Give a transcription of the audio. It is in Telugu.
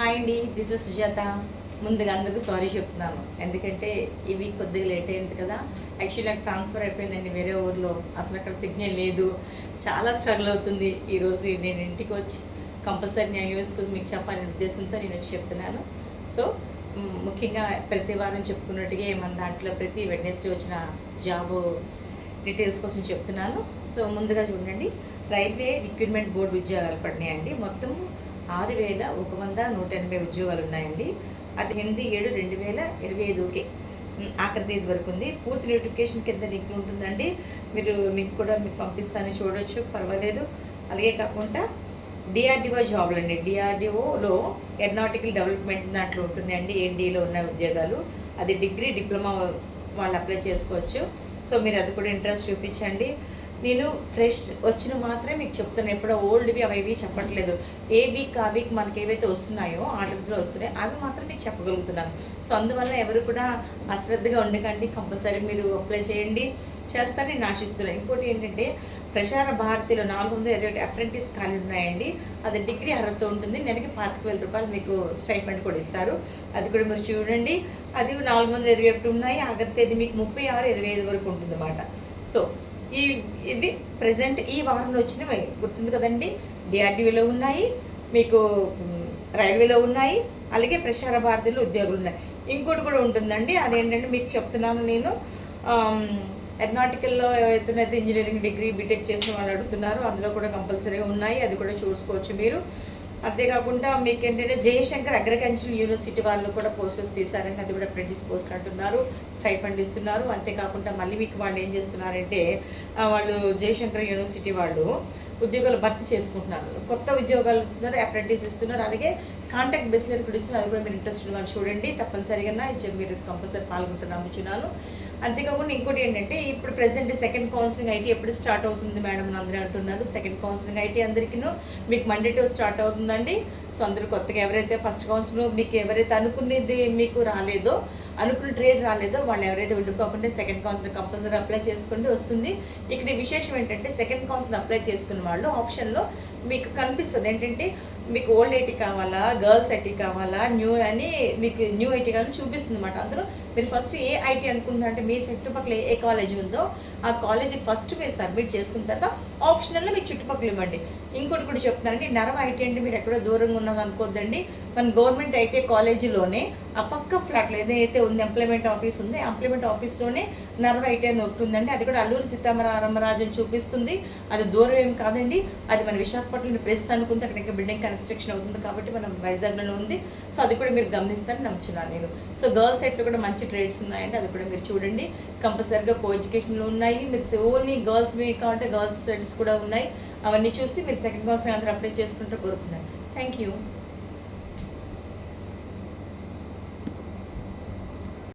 హాయ్ అండి, దిస్ ఇస్ సుజాత. ముందుగా అందరికీ సారీ చెప్తున్నాను, ఎందుకంటే ఇవి కొద్దిగా లేట్ అయింది కదా. యాక్చువల్లీ నాకు ట్రాన్స్ఫర్ అయిపోయిందండి వేరే ఊర్లో. అసలు అక్కడ సిగ్నల్ లేదు, చాలా స్ట్రగుల్ అవుతుంది. ఈరోజు నేను ఇంటికి వచ్చి కంపల్సరీ నేను యూఎస్ కోసం మీకు చెప్పాలనే ఉద్దేశంతో నేను వచ్చి చెప్తున్నాను. సో ముఖ్యంగా ప్రతి వారం చెప్పుకున్నట్టుగా మన దాంట్లో ప్రతి వెడ్నెస్డే వచ్చిన జాబ్ డీటెయిల్స్ కోసం చెప్తున్నాను. సో ముందుగా చూడండి, రైల్వే రిక్రూట్మెంట్ బోర్డు ఉద్యోగాలు పడినాయండి. మొత్తం 6,180 ఉద్యోగాలు ఉన్నాయండి. అది 8/7/2025 ఆఖరి తేదీ వరకు ఉంది. పూర్తి నోటిఫికేషన్ కింద లింక్ ఉంటుందండి, మీరు లింక్ కూడా మీకు పంపిస్తాను, చూడొచ్చు, పర్వాలేదు. అలాగే కాకుండా డిఆర్డిఓ జాబ్లు అండి, డిఆర్డిఓలో ఏరోనాటికల్ డెవలప్మెంట్ దాంట్లో ఉంటుందండి. ఎన్డీలో ఉన్న ఉద్యోగాలు, అది డిగ్రీ డిప్లొమా వాళ్ళు అప్లై చేసుకోవచ్చు. సో మీరు అది కూడా ఇంట్రెస్ట్ చూపించండి. నేను ఫ్రెష్ వచ్చిన మాత్రమే మీకు చెప్తాను, ఎప్పుడో ఓల్డ్వి అవి చెప్పట్లేదు. ఏ వీక్ ఆ వీక్ మనకి ఏవైతే వస్తున్నాయో ఆర్డర్లో వస్తున్నాయో అవి మాత్రం మీకు చెప్పగలుగుతున్నాను. సో అందువల్ల ఎవరు కూడా అశ్రద్ధగా ఉండకండి, కంపల్సరీ మీరు అప్లై చేయండి, చేస్తారని నేను ఆశిస్తున్నాను. ఇంకోటి ఏంటంటే, ప్రసార భారతిలో 421 అప్రెంటిస్ ఖాళీ ఉన్నాయండి. అది డిగ్రీ అర్హత ఉంటుంది. నెలకి 25,000 రూపాయలు మీకు స్టైఫండ్ కూడా ఇస్తారు. అది కూడా మీరు చూడండి. అది 421 ఉన్నాయి. ఆఖరి తేదీ మీకు 36/25 వరకు ఉంటుంది అన్నమాట. సో ఇది ప్రజెంట్ ఈ వారంలో వచ్చినవి గుర్తుంది కదండి. డిఆర్డీఓలో ఉన్నాయి, మీకు రైల్వేలో ఉన్నాయి, అలాగే ప్రసార భారతిలో ఉద్యోగులు ఉన్నాయి. ఇంకోటి కూడా ఉంటుందండి, అదేంటంటే మీకు చెప్తున్నాను నేను. ఏరోనాటికల్లో ఎవరైతే ఇంజనీరింగ్ డిగ్రీ బీటెక్ చేసిన వాళ్ళు అడుగుతున్నారు, అందులో కూడా కంపల్సరీగా ఉన్నాయి, అది కూడా చూసుకోవచ్చు మీరు. అంతేకాకుండా మీకు ఏంటంటే జయశంకర్ అగ్రికల్చరల్ యూనివర్సిటీ వాళ్ళు కూడా పోస్టర్స్ తీశారండి, అది కూడా అప్రెంటిస్ పోస్ట్ అంటున్నారు, స్టైఫండ్ ఇస్తున్నారు. అంతేకాకుండా మళ్ళీ మీకు వాళ్ళు ఏం చేస్తున్నారంటే, వాళ్ళు జయశంకర్ యూనివర్సిటీ వాళ్ళు ఉద్యోగాలు భర్తీ చేసుకుంటున్నారు, కొత్త ఉద్యోగాలు ఇస్తున్నారు, అప్రెంటిస్ ఇస్తున్నారు, అలాగే కాంటాక్ట్ బేస్ మీద కూడా ఇస్తున్నారు. అది కూడా మీరు ఇంట్రెస్ట్ వాళ్ళు చూడండి, తప్పనిసరిగా మీరు కంపల్సరీ పాల్గొంటున్నాము. అంతేకాకుండా ఇంకోటి ఏంటంటే, ఇప్పుడు ప్రజెంట్ సెకండ్ కౌన్సిలింగ్ ఐటీ ఎప్పుడు స్టార్ట్ అవుతుంది మేడం అందరూ అంటున్నారు. సెకండ్ కౌన్సిలింగ్ ఐటీ అందరికీ మీకు మండే టు స్టార్ట్ అవుతుందండి. సో అందరూ కొత్తగా ఎవరైతే ఫస్ట్ కౌన్సిలింగ్ మీకు ఎవరైతే అనుకునేది మీకు రాలేదో, అనుకున్న ట్రేడ్ రాలేదో, వాళ్ళు ఎవరైతే ఉండిపోకుండా సెకండ్ కౌన్సిలింగ్ కంపల్సరీ అప్లై చేసుకోండి, వస్తుంది. ఇక్కడ విశేషం ఏంటంటే, సెకండ్ కౌన్సిలింగ్ అప్లై చేసుకున్న వాళ్ళు ఆప్షన్లో మీకు కనిపిస్తుంది ఏంటంటే, మీకు ఓల్డ్ ఐటీ కావాలా, గర్ల్స్ ఐటీ కావాలా, న్యూ అని మీకు న్యూ ఐటీ కావాలని చూపిస్తుంది అన్నమాట. అందులో మీరు ఫస్ట్ ఏ ఐటీ అనుకుంటున్నారంటే, మీ చుట్టుపక్కల ఏ కాలేజీ ఉందో ఆ కాలేజీకి ఫస్ట్ మీరు సబ్మిట్ చేసుకున్న తర్వాత ఆప్షనల్లో మీకు చుట్టుపక్కల ఇవ్వండి. ఇంకోటి కూడా చెప్తున్నానండి, నరం ఐటీ అంటే మీరు ఎక్కడో దూరంగా ఉన్నది అనుకోద్దండి. మన గవర్నమెంట్ ఐటీ కాలేజీలోనే ఆ పక్క ఫ్లాట్లో ఏదైతే ఉంది ఎంప్లాయ్మెంట్ ఆఫీస్ ఉంది, ఎంప్లాయ్మెంట్ ఆఫీస్లోనే నరం ఐటీ అని ఒకటి ఉందండి. అది కూడా అల్లూరి సీతారామరాజు అని చూపిస్తుంది. అది దూరం ఏం కాదండి, అది మన విశాఖపట్నంలో ప్రస్తుతం అనుకుంటే అక్కడ ఇంకా బిల్డింగ్ కన్స్ట్రక్షన్ అవుతుంది కాబట్టి మనం వైజాగ్లో ఉంది. సో అది కూడా మీరు గమనిస్తారని నమ్ముతున్నాను నేను. సో గర్ల్స్ సైడ్లో కూడా మంచి ట్రేడ్స్ ఉన్నాయండి, అది కూడా మీరు చూడండి. కంపల్సరీగా కో ఎడ్యుకేషన్లో ఉన్నాయి. మీరు ఓన్లీ గర్ల్స్ మీ కావాలంటే గర్ల్స్ స్టడీస్ కూడా ఉన్నాయి. అవన్నీ చూసి మీరు సెకండ్ కౌన్సిలింగ్ అందరూ అప్లై చేసుకుంటూ కోరుకున్నాను. Thank you.